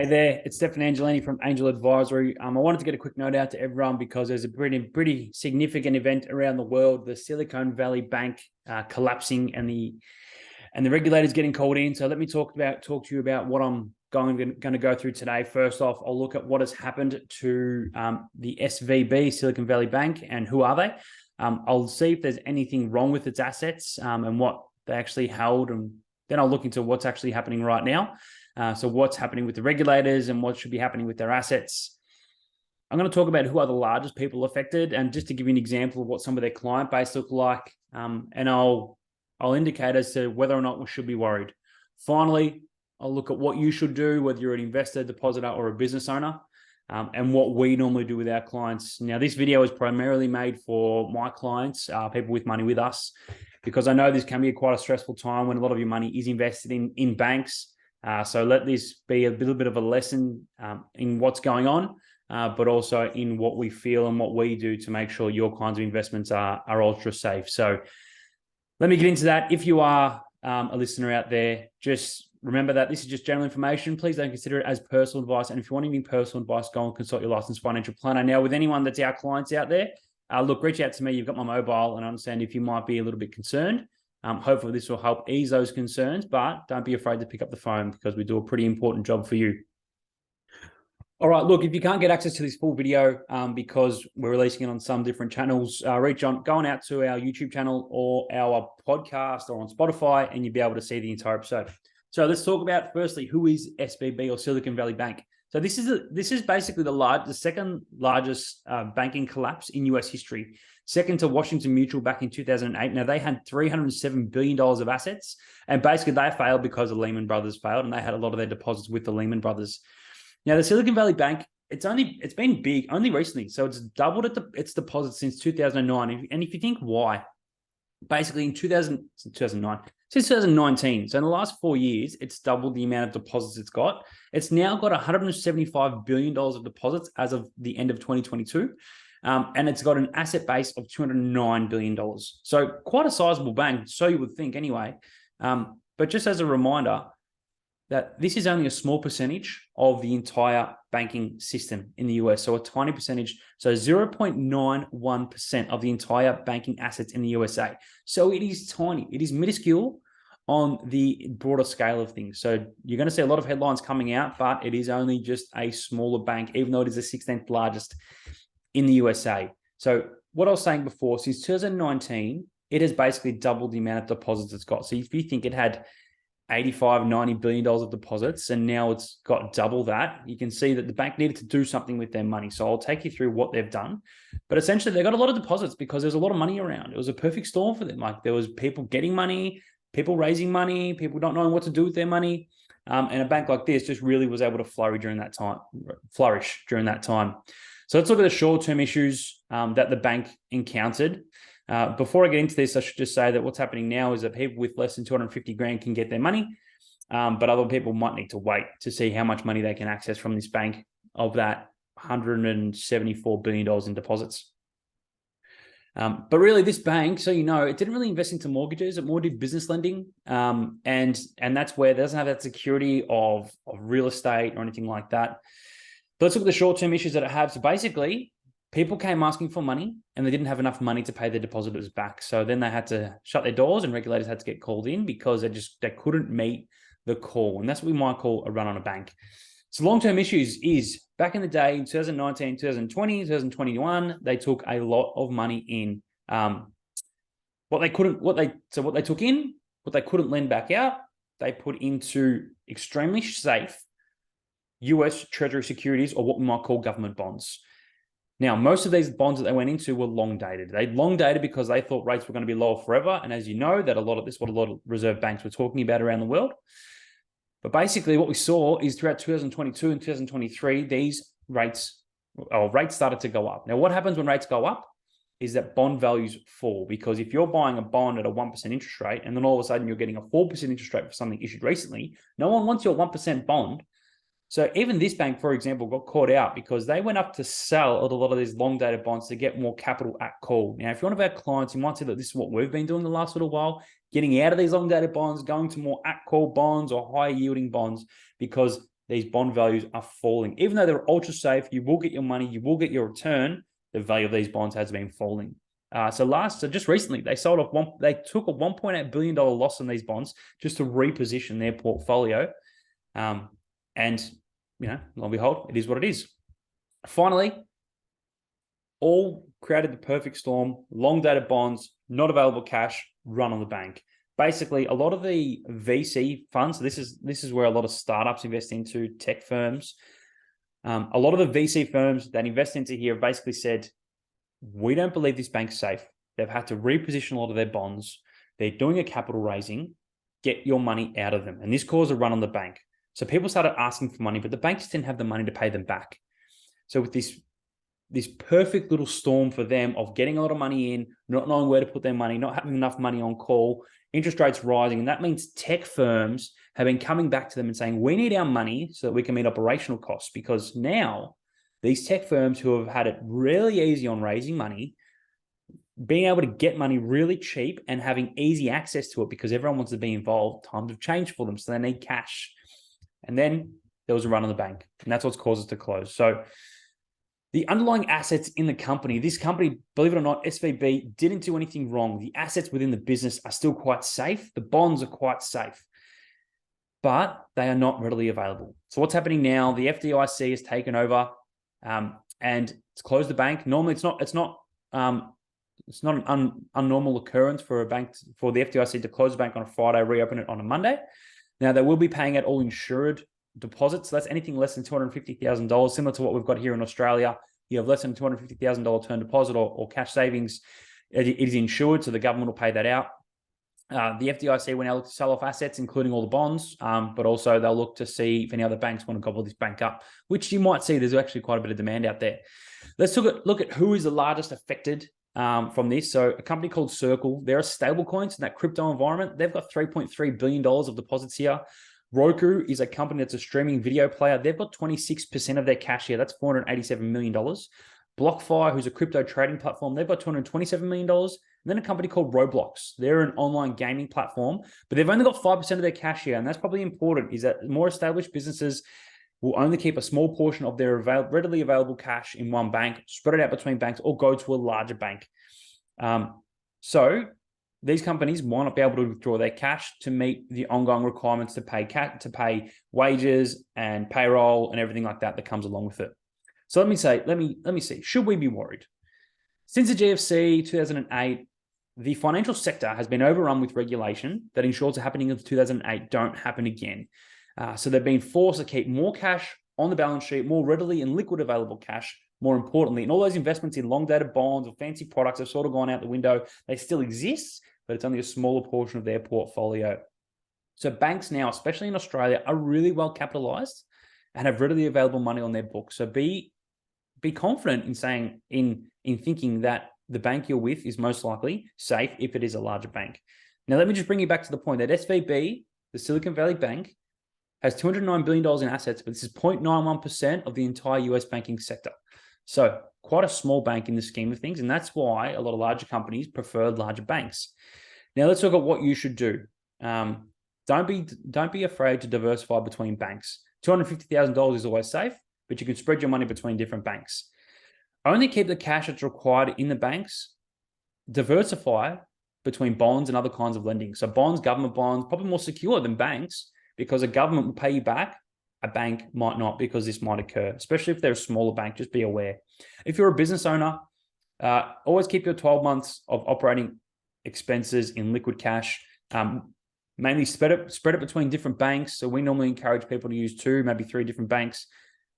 Hey there, it's Stefan Angelini from Angel Advisory. I wanted to get a quick note out to everyone because there's a pretty significant event around the world, the Silicon Valley Bank collapsing and the regulators getting called in. So let me talk to you about what I'm going to go through today. First off, I'll look at what has happened to the SVB, Silicon Valley Bank, and who are they. I'll see if there's anything wrong with its assets and what they actually held, and then I'll look into what's actually happening right now. So what's happening with the regulators and what should be happening with their assets. I'm going to talk about who are the largest people affected, and just to give you an example of what some of their client base look like, and I'll indicate as to whether or not we should be worried. Finally, I'll look at what you should do, whether you're an investor, depositor, or a business owner, and what we normally do with our clients. Now, this video is primarily made for my clients, people with money with us, because I know this can be quite a stressful time when a lot of your money is invested in banks. So let this be a little bit of a lesson in what's going on, but also in what we feel and what we do to make sure your kinds of investments are ultra safe. So let me get into that. If you are a listener out there, just remember that this is just general information. Please don't consider it as personal advice. And if you want any personal advice, go and consult your licensed financial planner. Now, with anyone that's our clients out there, look, reach out to me. You've got my mobile, and I understand if you might be a little bit concerned. Hopefully this will help ease those concerns, but don't be afraid to pick up the phone because we do a pretty important job for you. All right, look, if you can't get access to this full video because we're releasing it on some different channels, go on out to our YouTube channel or our podcast or on Spotify, and you'll be able to see the entire episode. So let's talk about, firstly, who is SVB or Silicon Valley Bank? So this is basically the second largest banking collapse in US history, second to Washington Mutual back in 2008. Now, they had $307 billion of assets, and basically they failed because the Lehman Brothers failed, and they had a lot of their deposits with the Lehman Brothers. Now, the Silicon Valley Bank, it's been big only recently, so it's doubled its deposits since 2009. And if you think why, basically in 2009, since 2019, so in the last 4 years, it's doubled the amount of deposits it's got. It's now got $175 billion of deposits as of the end of 2022. And it's got an asset base of $209 billion. So quite a sizable bank, so you would think anyway. But just as a reminder, that this is only a small percentage of the entire banking system in the US. So a tiny percentage, so 0.91% of the entire banking assets in the USA. So it is tiny, it is minuscule on the broader scale of things. So you're going to see a lot of headlines coming out, but it is only just a smaller bank, even though it is the 16th largest in the USA. So what I was saying before, since 2019, it has basically doubled the amount of deposits it's got. So if you think it had $90 billion of deposits, and now it's got double that, you can see that the bank needed to do something with their money. So I'll take you through what they've done. But essentially, they got a lot of deposits because there's a lot of money around. It was a perfect storm for them. Like, there was people getting money, people raising money, people not knowing what to do with their money. And a bank like this just really was able to flourish during that time. So let's look at the short-term issues that the bank encountered. Before I get into this, I should just say that what's happening now is that people with less than 250 grand can get their money, but other people might need to wait to see how much money they can access from this bank of that $174 billion in deposits. But really, this bank, so you know, it didn't really invest into mortgages. It more did business lending, and that's where it doesn't have that security of real estate or anything like that. But let's look at the short-term issues that it has. So basically, people came asking for money and they didn't have enough money to pay their depositors back. So then they had to shut their doors, and regulators had to get called in because they couldn't meet the call. And that's what we might call a run on a bank. So long-term issues is, back in the day, in 2019, 2020, 2021, they took a lot of money in. What they couldn't lend back out, they put into extremely safe US Treasury securities, or what we might call government bonds. Now, most of these bonds that they went into were long dated. They long dated because they thought rates were going to be lower forever. And as you know, that a lot of reserve banks were talking about around the world. But basically what we saw is throughout 2022 and 2023, these rates started to go up. Now, what happens when rates go up is that bond values fall, because if you're buying a bond at a 1% interest rate, and then all of a sudden you're getting a 4% interest rate for something issued recently, no one wants your 1% bond. So even this bank, for example, got caught out because they went up to sell a lot of these long-dated bonds to get more capital at call. Now, if you're one of our clients, you might see that this is what we've been doing the last little while, getting out of these long-dated bonds, going to more at-call bonds or higher-yielding bonds, because these bond values are falling. Even though they're ultra safe, you will get your money, you will get your return, the value of these bonds has been falling. So just recently, they took a $1.8 billion loss on these bonds just to reposition their portfolio. And, lo and behold, it is what it is. Finally, all created the perfect storm, long-dated bonds, not available cash, run on the bank. Basically, a lot of the VC funds, this is where a lot of startups invest into, tech firms. A lot of the VC firms that invest into here have basically said, we don't believe this bank's safe. They've had to reposition a lot of their bonds. They're doing a capital raising. Get your money out of them. And this caused a run on the bank. So people started asking for money, but the banks didn't have the money to pay them back. So with this perfect little storm for them of getting a lot of money in, not knowing where to put their money, not having enough money on call, interest rates rising, and that means tech firms have been coming back to them and saying, we need our money so that we can meet operational costs, because now these tech firms who have had it really easy on raising money, being able to get money really cheap and having easy access to it because everyone wants to be involved, times have changed for them, so they need cash. And then there was a run on the bank, and that's what's caused us to close. So the underlying assets in the company, this company, believe it or not, SVB didn't do anything wrong. The assets within the business are still quite safe. The bonds are quite safe, but they are not readily available. So what's happening now? The FDIC has taken over and it's closed the bank. Normally, it's not an unnormal occurrence for the FDIC to close the bank on a Friday, reopen it on a Monday. Now, they will be paying out all insured deposits. So that's anything less than $250,000, similar to what we've got here in Australia. You have less than $250,000 term deposit or cash savings. It is insured, so the government will pay that out. The FDIC will now look to sell off assets, including all the bonds, but also they'll look to see if any other banks want to gobble this bank up, which you might see there's actually quite a bit of demand out there. Let's look at who is the largest affected from this. So a company called Circle, they're a stable coins in that crypto environment. They've got $3.3 billion of deposits here. Roku is a company that's a streaming video player. They've got 26% of their cash here. That's $487 million. BlockFi, who's a crypto trading platform, they've got $227 million. And then a company called Roblox. They're an online gaming platform, but they've only got 5% of their cash here. And that's probably important, is that more established businesses will only keep a small portion of their readily available cash in one bank, spread it out between banks, or go to a larger bank. So these companies might not be able to withdraw their cash to meet the ongoing requirements to pay wages and payroll and everything like that comes along with it. So let me see. Should we be worried? Since the GFC 2008, the financial sector has been overrun with regulation that ensures the happening of 2008 don't happen again. So they've been forced to keep more cash on the balance sheet, more readily and liquid available cash, more importantly. And all those investments in long-dated bonds or fancy products have sort of gone out the window. They still exist, but it's only a smaller portion of their portfolio. So banks now, especially in Australia, are really well capitalized and have readily available money on their books. So be confident in thinking that the bank you're with is most likely safe if it is a larger bank. Now, let me just bring you back to the point that SVB, the Silicon Valley Bank, has $209 billion in assets, but this is 0.91% of the entire US banking sector. So quite a small bank in the scheme of things. And that's why a lot of larger companies prefer larger banks. Now let's look at what you should do. Don't be afraid to diversify between banks. $250,000 is always safe, but you can spread your money between different banks. Only keep the cash that's required in the banks. Diversify between bonds and other kinds of lending. So bonds, government bonds, probably more secure than banks, because a government will pay you back. A bank might not, because this might occur, especially if they're a smaller bank. Just be aware. If you're a business owner, always keep your 12 months of operating expenses in liquid cash. Mainly spread it between different banks. So we normally encourage people to use 2, maybe 3 different banks,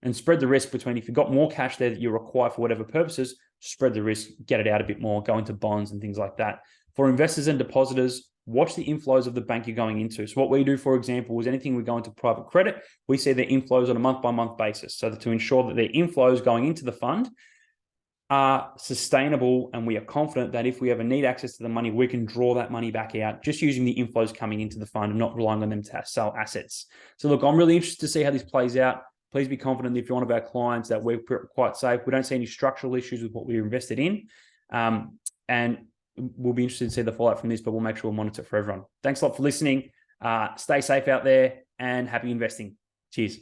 and spread the risk between, if you've got more cash there that you require for whatever purposes, spread the risk, get it out a bit more, go into bonds and things like that. For investors and depositors, watch the inflows of the bank you're going into. So what we do, for example, is anything we go into private credit, we see their inflows on a month-by-month basis, so that to ensure that their inflows going into the fund are sustainable, and we are confident that if we ever need access to the money, we can draw that money back out just using the inflows coming into the fund and not relying on them to sell assets. So look, I'm really interested to see how this plays out. Please be confident, if you're one of our clients, that we're quite safe. We don't see any structural issues with what we're invested in. And we'll be interested to see the fallout from this, but we'll make sure we'll monitor it for everyone. Thanks a lot for listening. Stay safe out there and happy investing. Cheers.